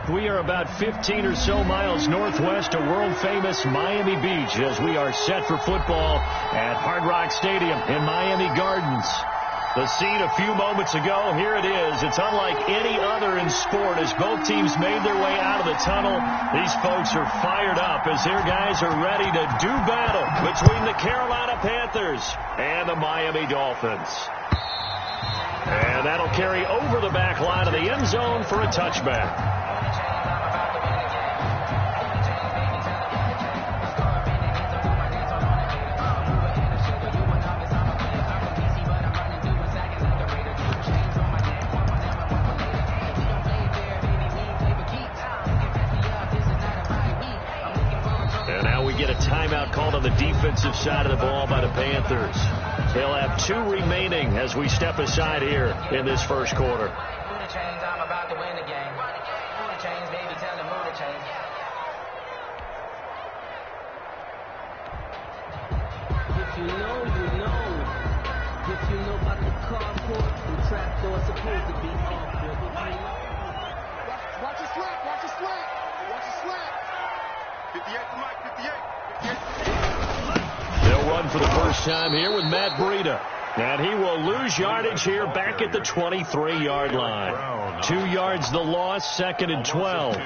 We are about 15 or so miles northwest of world-famous Miami Beach as we are set for football at Hard Rock Stadium in Miami Gardens. The scene a few moments ago, here it is. It's unlike any other in sport as both teams made their way out of the tunnel. These folks are fired up as their guys are ready to do battle between the Carolina Panthers and the Miami Dolphins. And that'll carry over the back line of the end zone for a touchback. Get a timeout called on the defensive side of the ball by the Panthers. They'll have 2 remaining as we step aside here in this first quarter. I'm about to win the game. Baby, tell them move the chains. If you know, you know. If you know about the carport, the trapdoor supposed to be awkward. Watch your slap, watch your slap, watch your slap. 58 to Mike, 58. They'll run for the first time here with Matt Breida. And he will lose yardage here back at the 23-yard line. 2 yards the loss, 2nd and 12.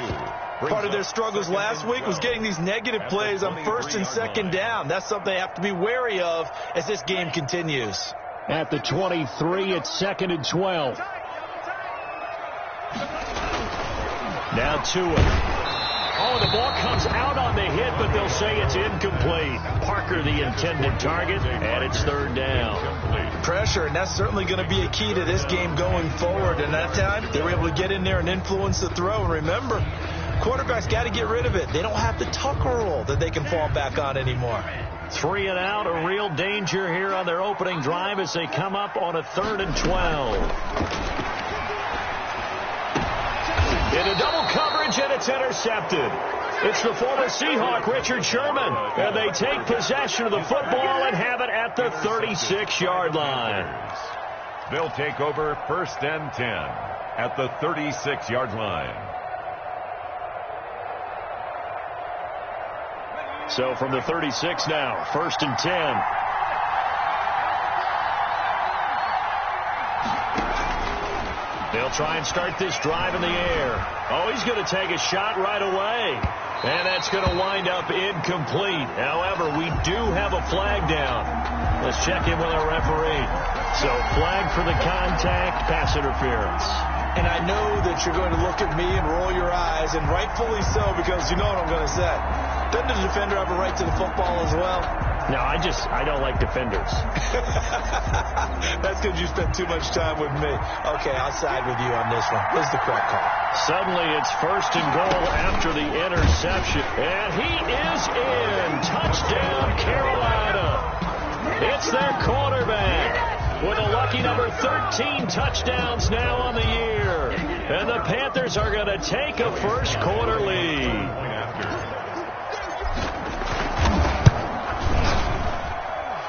Part of their struggles last week was getting these negative plays on 1st and 2nd down. That's something they have to be wary of as this game continues. At the 23, it's 2nd and 12. Now Tua. Oh, the ball comes out on the hit, but they'll say it's incomplete. Parker, the intended target, and it's 3rd down. Pressure, and that's certainly going to be a key to this game going forward. And that time, they were able to get in there and influence the throw. And remember, quarterbacks got to get rid of it. They don't have the tucker roll that they can fall back on anymore. 3 and out, a real danger here on their opening drive as they come up on a 3rd and 12. Into double coverage, and it's intercepted. It's the former Seahawk, Richard Sherman. And they take possession of the football and have it at the 36-yard line. They'll take over 1st and 10 at the 36-yard line. So from the 36 now, 1st and 10. They'll try and start this drive in the air. Oh, he's going to take a shot right away. And that's going to wind up incomplete. However, we do have a flag down. Let's check in with our referee. So, flag for the contact, pass interference. And I know that you're going to look at me and roll your eyes, and rightfully so, because you know what I'm going to say. Doesn't the defender have a right to the football as well? No, I don't like defenders. That's because you spent too much time with me. Okay, I'll side with you on this one. This is the correct call. Suddenly it's 1st and goal after the interception. And he is in. Touchdown, Carolina. It's their quarterback with a lucky number 13 touchdowns now on the year. And the Panthers are going to take a first quarter lead.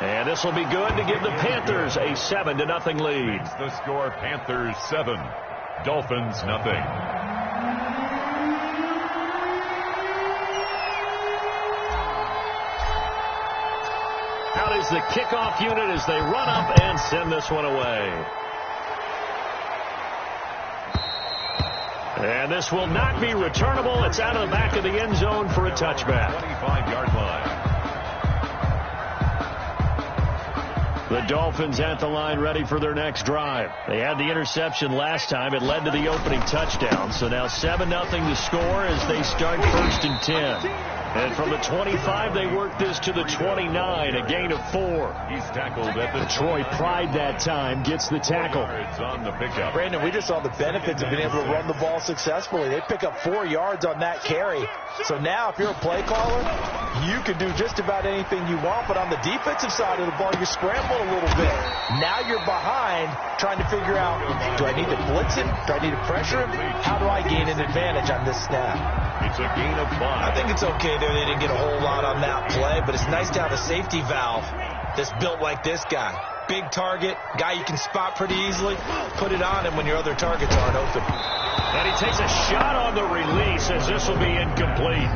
And this will be good to give the Panthers a 7-0 lead. The score, Panthers 7, Dolphins nothing. Out is the kickoff unit as they run up and send this one away. And this will not be returnable. It's out of the back of the end zone for a touchback. 25-yard line. The Dolphins at the line ready for their next drive. They had the interception last time. It led to the opening touchdown. So now 7-0 to score as they start 1st and 10. And from the 25, they work this to the 29, a gain of 4. He's tackled at the Troy Pride that time gets the tackle. It's on the pickup. Brandon, we just saw the benefits of being able to run the ball successfully. They pick up 4 yards on that carry. So now if you're a play caller, you can do just about anything you want. But on the defensive side of the ball, you're scrambling a little bit. Now you're behind trying to figure out, do I need to blitz him? Do I need to pressure him? How do I gain an advantage on this snap? It's a gain of 5. I think it's okay there. They didn't get a whole lot on that play, but it's nice to have a safety valve that's built like this guy. Big target, guy you can spot pretty easily. Put it on him when your other targets aren't open. And he takes a shot on the release as this will be incomplete.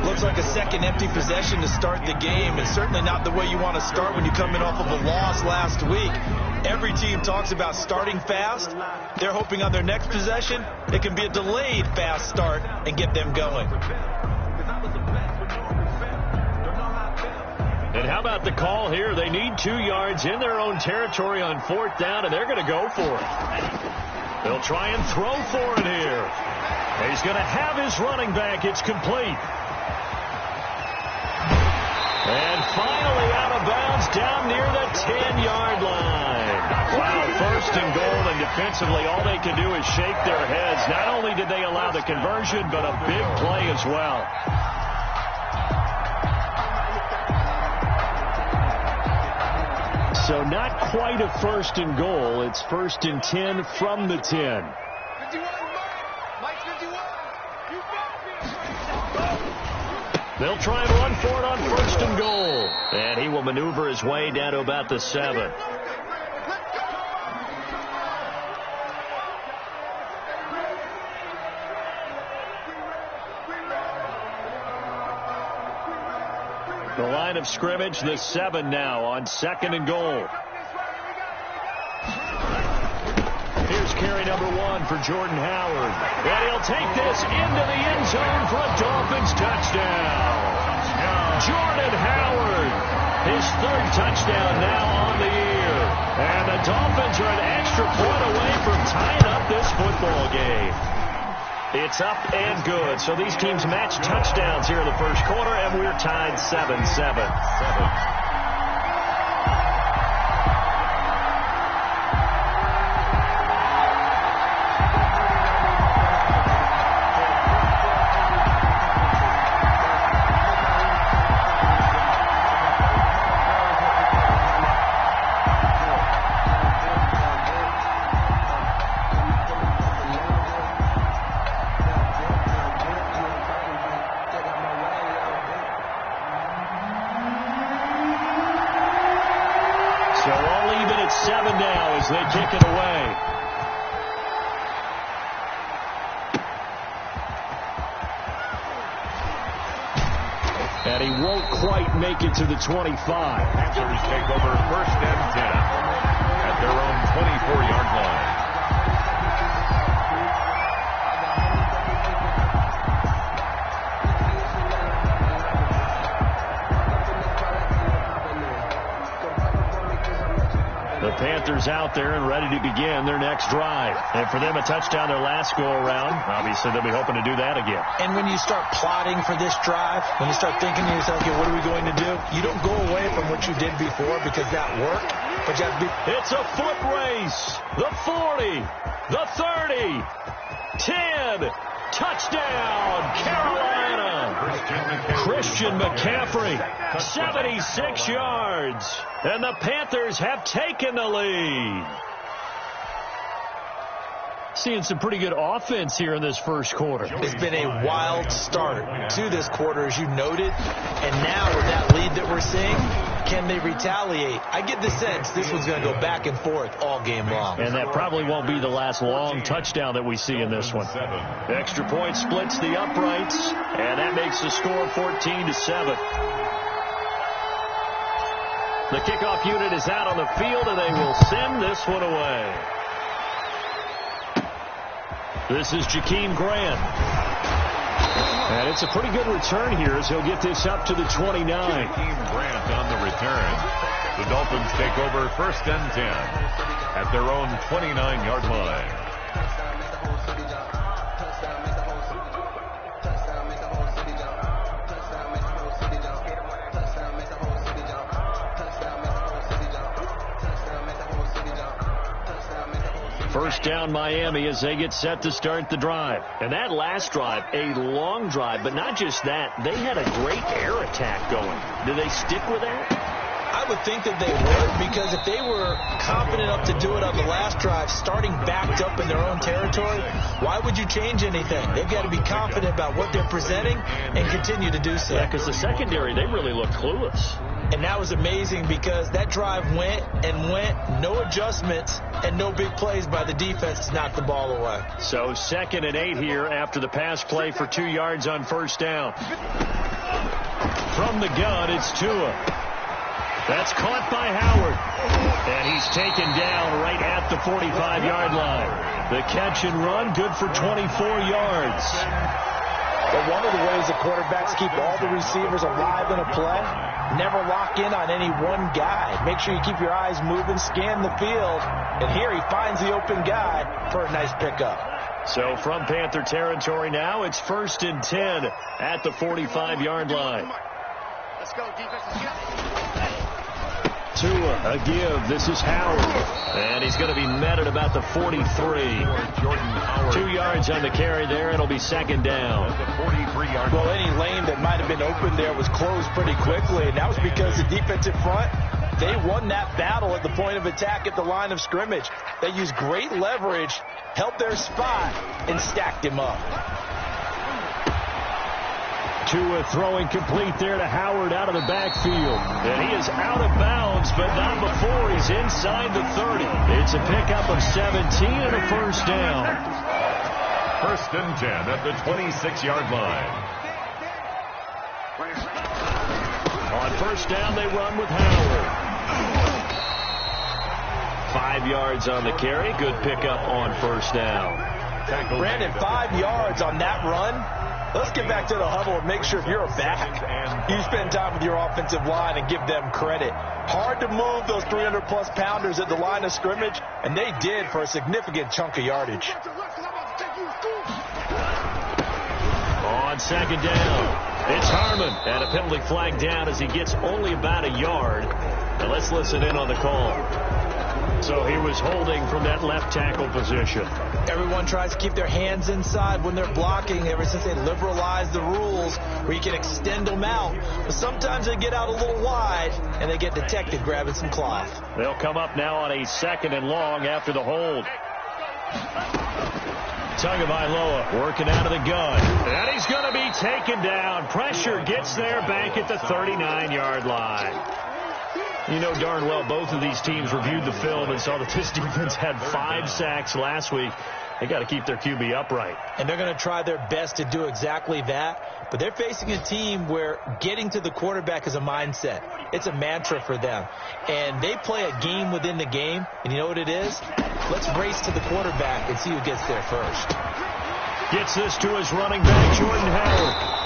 Looks like a second empty possession to start the game, and certainly not the way you want to start when you come in off of a loss last week. Every team talks about starting fast. They're hoping on their next possession it can be a delayed fast start and get them going. And how about the call here? They need 2 yards in their own territory on 4th down, and they're going to go for it. They'll try and throw for it here. He's going to have his running back. It's complete. And finally out of bounds down near the 10-yard line. Wow, 1st and goal, and defensively all they can do is shake their heads. Not only did they allow the conversion, but a big play as well. So not quite a 1st and goal. It's 1st and 10 from the 10. They'll try and run for it on 1st and goal. And he will maneuver his way down to about the 7. The line of scrimmage, the 7 now on 2nd and goal. Here's carry number 1 for Jordan Howard. And he'll take this into the end zone for a Dolphins touchdown. Jordan Howard, his 3rd touchdown now on the year. And the Dolphins are an extra point away from tying up this football game. It's up and good. So these teams match touchdowns here in the 1st quarter, and we're tied 7-7. They kick it away. And he won't quite make it to the 25. Panthers take over 1st and 10 at their own 24-yard line. Panthers out there and ready to begin their next drive. And for them, a touchdown their last go-around. Obviously, they'll be hoping to do that again. And when you start plotting for this drive, when you start thinking to yourself, okay, what are we going to do? You don't go away from what you did before because that worked. But you have to be... It's a foot race. The 40, the 30, 10. Touchdown, Carolina. Christian McCaffrey, 76 yards. And the Panthers have taken the lead. Seeing some pretty good offense here in this 1st quarter. It's been a wild start to this quarter, as you noted. And now with that lead that we're seeing, can they retaliate? I get the sense this one's going to go back and forth all game long. And that probably won't be the last long touchdown that we see in this one. The extra point splits the uprights, and that makes the score 14-7. The kickoff unit is out on the field, and they will send this one away. This is Jakeem Grant. And it's a pretty good return here as he'll get this up to the 29. Jakeem Grant on the return. The Dolphins take over 1st and 10 at their own 29-yard line. First down Miami as they get set to start the drive. And that last drive, a long drive, but not just that. They had a great air attack going. Do they stick with that? I would think that they would, because if they were confident enough to do it on the last drive, starting backed up in their own territory, why would you change anything? They've got to be confident about what they're presenting and continue to do so. Yeah, because the secondary, they really look clueless. And that was amazing because that drive went and went, no adjustments and no big plays by the defense to knock the ball away. So 2nd and 8 here after the pass play for 2 yards on first down. From the gun, it's Tua. That's caught by Howard. And he's taken down right at the 45-yard line. The catch and run, good for 24 yards. But one of the ways the quarterbacks keep all the receivers alive in a play, never lock in on any one guy. Make sure you keep your eyes moving, scan the field. And here he finds the open guy for a nice pickup. So from Panther territory now, it's 1st and 10 at the 45-yard line. Let's go, defense. Tua, a give. This is Howard. And he's going to be met at about the 43. 2 yards on the carry there. It'll be 2nd down. Well, any lane that might have been open there was closed pretty quickly. And that was because the defensive front, they won that battle at the point of attack at the line of scrimmage. They used great leverage, held their spot, and stacked him up. Tua throwing complete there to Howard out of the backfield. And he is out of bounds, but not before he's inside the 30. It's a pickup of 17 and a first down. 1st and 10 at the 26-yard line. On first down, they run with Howard. 5 yards on the carry. Good pickup on first down. Brandon, 5 yards on that run. Let's get back to the huddle and make sure if you're a back, you spend time with your offensive line and give them credit. Hard to move those 300-plus pounders at the line of scrimmage, and they did for a significant chunk of yardage. On 2nd down, it's Harmon. And a penalty flag down as he gets only about a yard. Now let's listen in on the call. So he was holding from that left tackle position. Everyone tries to keep their hands inside when they're blocking ever since they liberalized the rules where you can extend them out. But sometimes they get out a little wide and they get detected grabbing some cloth. They'll come up now on a 2nd and long after the hold. Tagovailoa working out of the gun. And he's going to be taken down. Pressure gets there back at the 39-yard line. You know darn well both of these teams reviewed the film and saw that this defense had 5 sacks last week. They got to keep their QB upright. And they're going to try their best to do exactly that. But they're facing a team where getting to the quarterback is a mindset. It's a mantra for them. And they play a game within the game. And you know what it is? Let's race to the quarterback and see who gets there first. Gets this to his running back, Jordan Howard.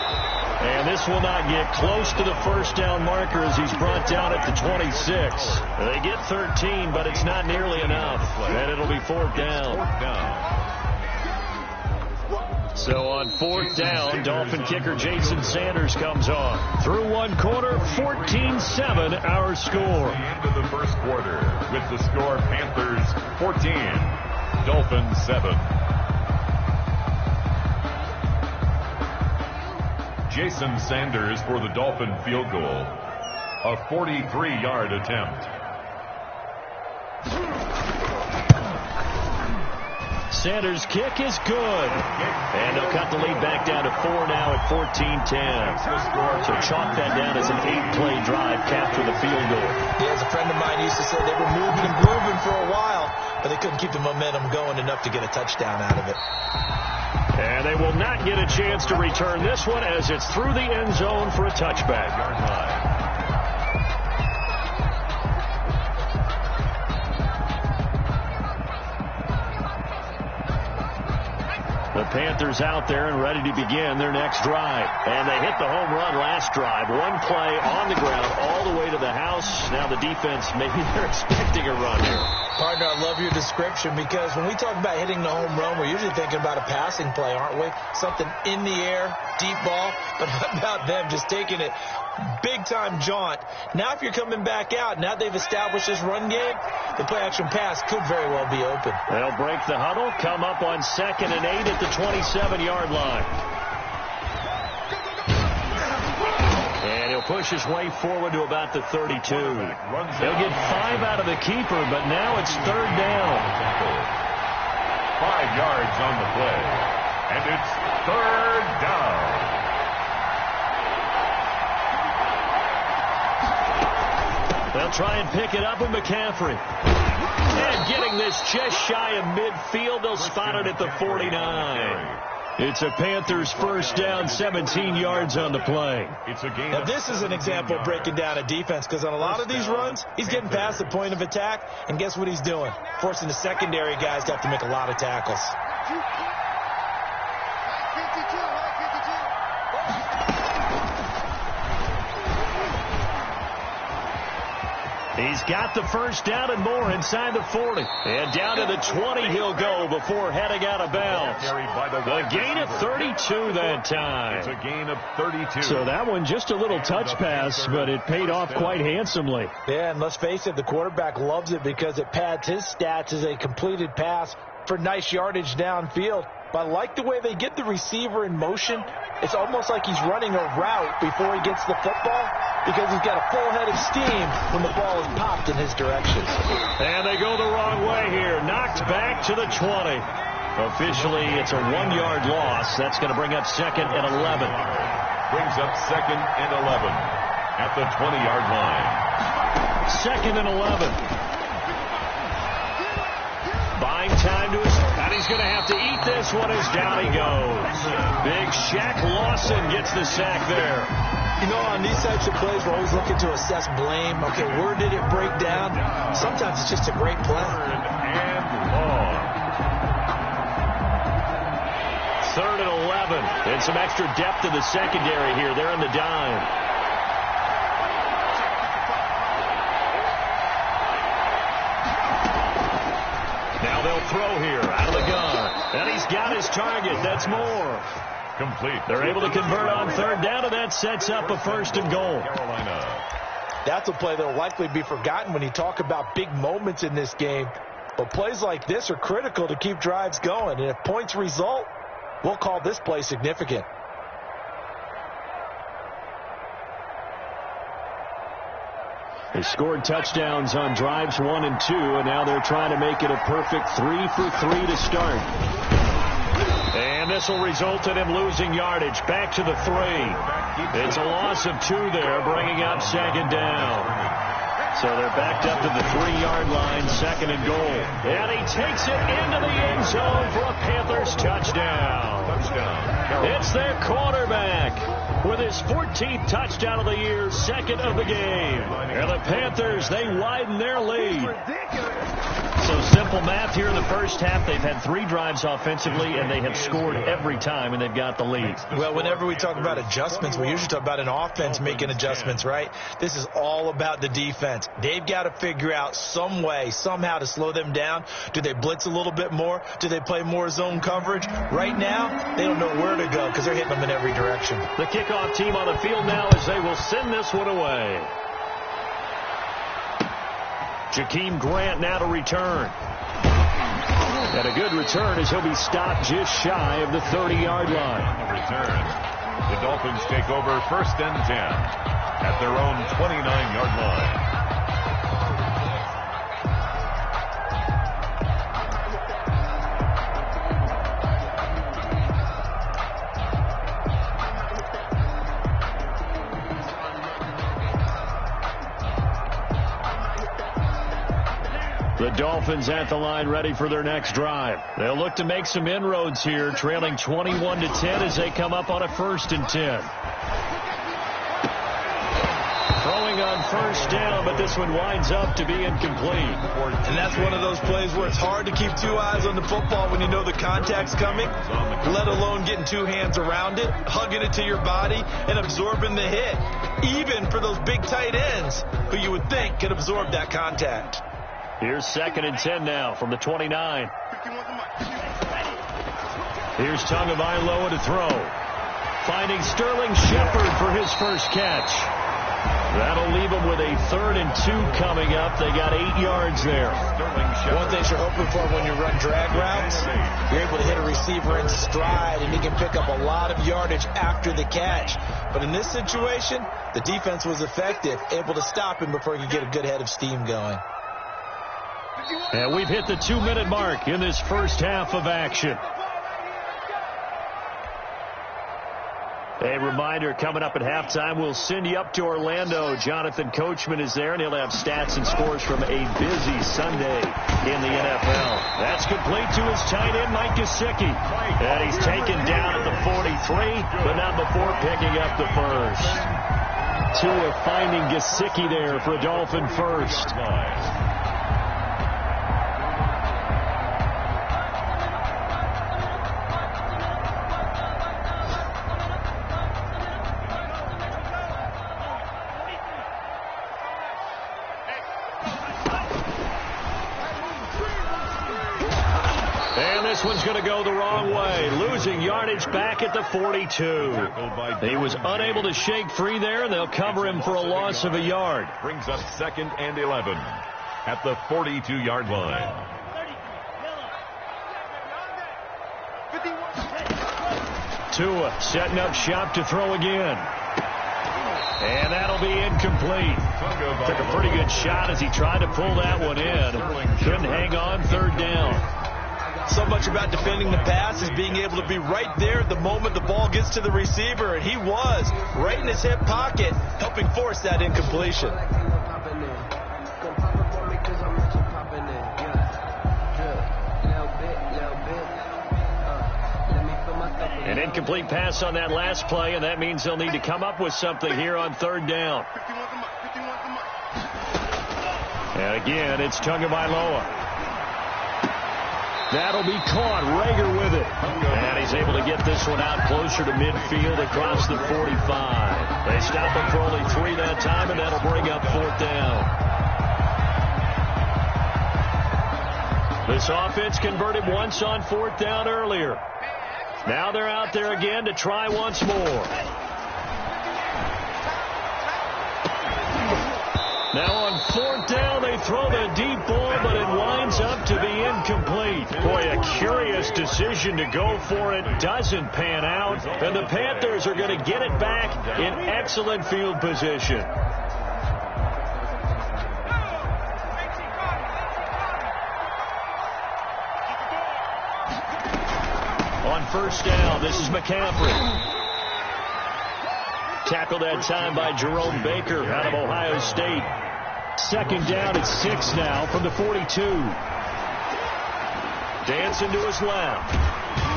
And this will not get close to the first down marker as he's brought down at the 26. They get 13, but it's not nearly enough. And it'll be 4th down. So on 4th down, Dolphin kicker Jason Sanders comes on. Through one quarter, 14-7 our score. End of the first quarter with the score Panthers 14, Dolphins 7. Jason Sanders for the Dolphin field goal. A 43-yard attempt. Sanders' kick is good. And they'll cut the lead back down to 4 now at 14-10. So chalk that down as an 8-play drive, capture the field goal. Yeah, as a friend of mine used to say, they were moving and grooving for a while, but they couldn't keep the momentum going enough to get a touchdown out of it. And they will not get a chance to return this one as it's through the end zone for a touchback. The Panthers out there and ready to begin their next drive. And they hit the home run last drive. One play on the ground all the way to the house. Now the defense, maybe they're expecting a run here. Partner, I love your description because when we talk about hitting the home run, we're usually thinking about a passing play, aren't we? Something in the air, deep ball. But how about them just taking it big-time jaunt? Now if you're coming back out, now they've established this run game, the play-action pass could very well be open. They'll break the huddle, come up on 2nd and 8 at the 27-yard line. And he'll push his way forward to about the 32. They'll get 5 out of the keeper, but now it's 3rd down. 5 yards on the play. And it's 3rd down. They'll try and pick it up with McCaffrey. And getting this just shy of midfield, they'll spot it at the 49. It's a Panthers first down, 17 yards on the play. Now, this is an example of breaking down a defense, because on a lot of these runs, he's getting past the point of attack, and guess what he's doing? Forcing the secondary guys to have to make a lot of tackles. He's got the first down and more inside the 40. And down to the 20 he'll go before heading out of bounds. A gain of 32 that time. It's a gain of 32. So that one just a little touch pass, but it paid off quite handsomely. Yeah, and let's face it, the quarterback loves it because it pads his stats as a completed pass for nice yardage downfield. But I like the way they get the receiver in motion. It's almost like he's running a route before he gets the football, because he's got a full head of steam when the ball is popped in his direction. And they go the wrong way here. Knocked back to the 20. Officially, it's a 1-yard loss. That's going to bring up 2nd and 11. Brings up 2nd and 11 at the 20-yard line. 2nd and 11. Buying time to his, and he's going to have to eat this one as down he goes. Big Shaq Lawson gets the sack there. You know, on these types of plays, we're always looking to assess blame. Okay, where did it break down? Sometimes it's just a great play. And long. 3rd and 11. And some extra depth in the secondary here. They're in the dime. Now they'll throw here out of the gun. And he's got his target. That's more. Complete. They're able to convert on 3rd down, and that sets up a 1st and goal. Carolina. That's a play that will likely be forgotten when you talk about big moments in this game. But plays like this are critical to keep drives going. And if points result, we'll call this play significant. They scored touchdowns on drives 1 and 2, and now they're trying to make it a perfect 3 for 3 to start. And this will result in him losing yardage. Back to the 3. It's a loss of 2 there, bringing up 2nd down. So they're backed up to the 3-yard line, 2nd and goal. And he takes it into the end zone for a Panthers touchdown. It's their quarterback with his 14th touchdown of the year, 2nd of the game. And the Panthers, they widen their lead. So simple math here in the first half. They've had 3 drives offensively, and they have scored every time, and they've got the lead. Well, whenever we talk about adjustments, we usually talk about an offense making adjustments, right? This is all about the defense. They've got to figure out some way, somehow to slow them down. Do they blitz a little bit more? Do they play more zone coverage? Right now, they don't know where to go because they're hitting them in every direction. The kickoff team on the field now as they will send this one away. Jakeem Grant now to return. And a good return as he'll be stopped just shy of the 30-yard line. On the return, the Dolphins take over 1st and 10 at their own 29-yard line. The Dolphins at the line ready for their next drive. They'll look to make some inroads here, trailing 21-10 as they come up on a 1st and 10. Throwing on 1st down, but this one winds up to be incomplete. And that's one of those plays where it's hard to keep 2 eyes on the football when you know the contact's coming, let alone getting 2 hands around it, hugging it to your body, and absorbing the hit, even for those big tight ends who you would think could absorb that contact. Here's 2nd and 10 now from the 29. Here's Tagovailoa to throw. Finding Sterling Shepard for his first catch. That'll leave them with a 3rd and 2 coming up. They got 8 yards there. One thing you're hoping for when you run drag routes, you're able to hit a receiver in stride, and he can pick up a lot of yardage after the catch. But in this situation, the defense was effective, able to stop him before he could get a good head of steam going. And we've hit the 2-minute mark in this first half of action. A reminder, coming up at halftime, we'll send you up to Orlando. Jonathan Coachman is there, and he'll have stats and scores from a busy Sunday in the NFL. That's complete to his tight end, Mike Gesicki. And he's taken down at the 43, but not before picking up the first. Tua finding Gesicki there for a Dolphin first. This one's going to go the wrong way. Losing yardage back at the 42. He was unable to shake free there, and they'll cover him for a loss of a yard. Brings up 2nd and 11 at the 42-yard line. Tua setting up shop to throw again. And that'll be incomplete. Took a pretty good shot as he tried to pull that one in. Couldn't hang on, 3rd down. So much about defending the pass is being able to be right there at the moment the ball gets to the receiver, and he was right in his hip pocket, helping force that incompletion. An incomplete pass on that last play, and that means they'll need to come up with something here on 3rd down. And again, it's Tagovailoa. That'll be caught. Rager with it. And he's able to get this one out closer to midfield across the 45. They stop him for only 3 that time, and that'll bring up 4th down. This offense converted once on 4th down earlier. Now they're out there again to try once more. Now on 4th down, they throw the deep ball, but it winds up to be incomplete. Boy, a curious decision to go for it. Doesn't pan out, and the Panthers are going to get it back in excellent field position. On 1st down, this is McCaffrey. Tackled that time by Jerome Baker out of Ohio State. 2nd down at 6 now from the 42. Dancing to his left.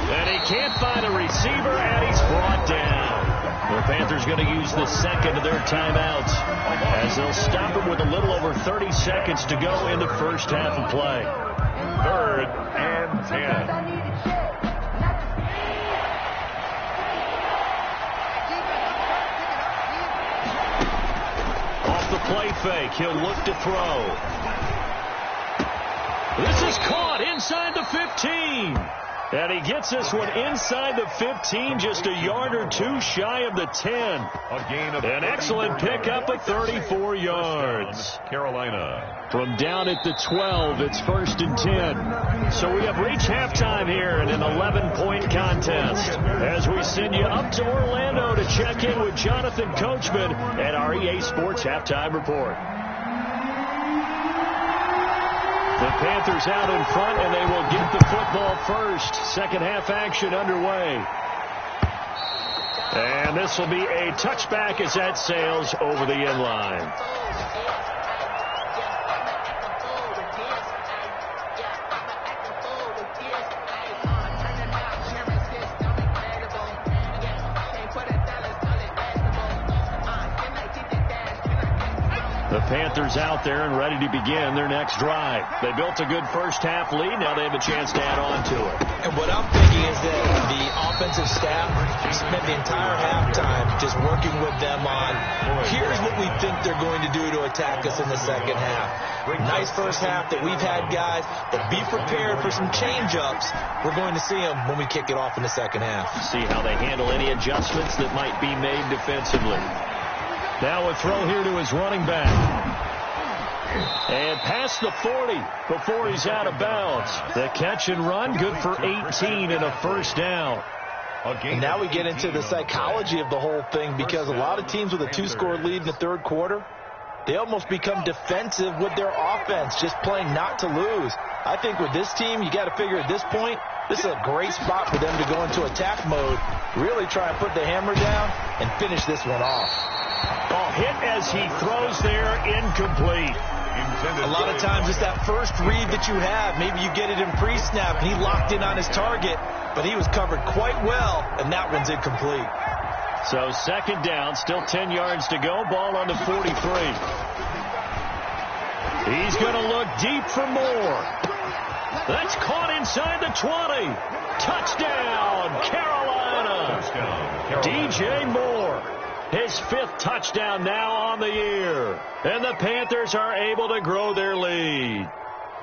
And he can't find a receiver, and he's brought down. The Panthers going to use the 2nd of their timeouts as they'll stop him with a little over 30 seconds to go in the first half of play. 3rd and 10. Play fake. He'll look to throw. This is caught inside the 15. And he gets this one inside the 15, just a yard or 2 shy of the 10. A gain of an excellent pickup of 34 yards. Carolina. From down at the 12, it's 1st and 10. So we have reached halftime here in an 11-point contest as we send you up to Orlando to check in with Jonathan Coachman at our EA Sports Halftime Report. The Panthers out in front, and they will get the football first. 2nd half action underway. And this will be a touchback as that sails over the end line. The Panthers out there and ready to begin their next drive. They built a good first half lead. Now they have a chance to add on to it. And what I'm thinking is that the offensive staff spent the entire halftime just working with them on, here's what we think they're going to do to attack us in the 2nd half. Nice first half that we've had, guys, but be prepared for some change-ups. We're going to see them when we kick it off in the 2nd half. See how they handle any adjustments that might be made defensively. Now a throw here to his running back. And past the 40 before he's out of bounds. The catch and run, good for 18 and a 1st down. And now we get into the psychology of the whole thing, because a lot of teams with a 2-score lead in the 3rd quarter, they almost become defensive with their offense, just playing not to lose. I think with this team, you got to figure at this point, This is a great spot for them to go into attack mode, really try and put the hammer down and finish this one off. Oh, hit as he throws there, incomplete. A lot of times it's that first read that you have. Maybe you get it in pre-snap, and he locked in on his target, but he was covered quite well, and that one's incomplete. So second down, still 10 yards to go, ball on the 43. He's going to look deep for more. That's caught inside the 20. Touchdown, Carolina. DJ Moore, his 5th touchdown now on the year. And the Panthers are able to grow their lead.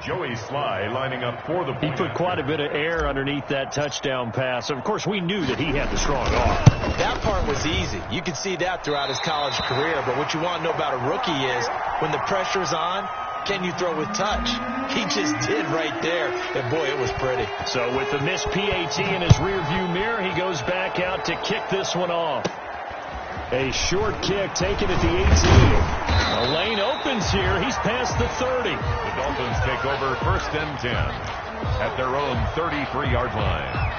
Joey Sly lining up for the point. He put quite a bit of air underneath that touchdown pass. Of course, we knew that he had the strong arm. That part was easy. You could see that throughout his college career. But what you want to know about a rookie is when the pressure's on, can you throw with touch? He just did right there. And, boy, it was pretty. So with the missed PAT in his rearview mirror, he goes back out to kick this one off. A short kick taken at the 18. The lane opens here. He's past the 30. The Dolphins take over 1st and 10 at their own 33-yard line.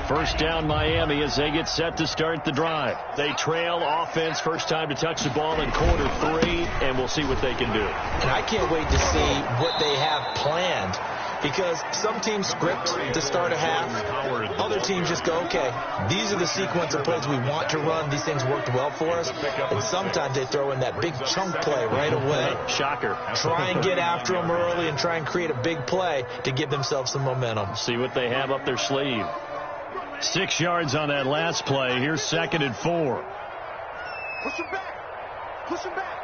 First down Miami as they get set to start the drive. They trail offense, first time to touch the ball in quarter 3, and we'll see what they can do. And I can't wait to see what they have planned, because some teams script to start a half. Other teams just go, okay, these are the sequence of plays we want to run. These things worked well for us. And sometimes they throw in that big chunk play right away. Shocker. Try and get after them early and try and create a big play to give themselves some momentum. See what they have up their sleeve. 6 yards on that last play. Here's 2nd and 4. Push him back. Push him back.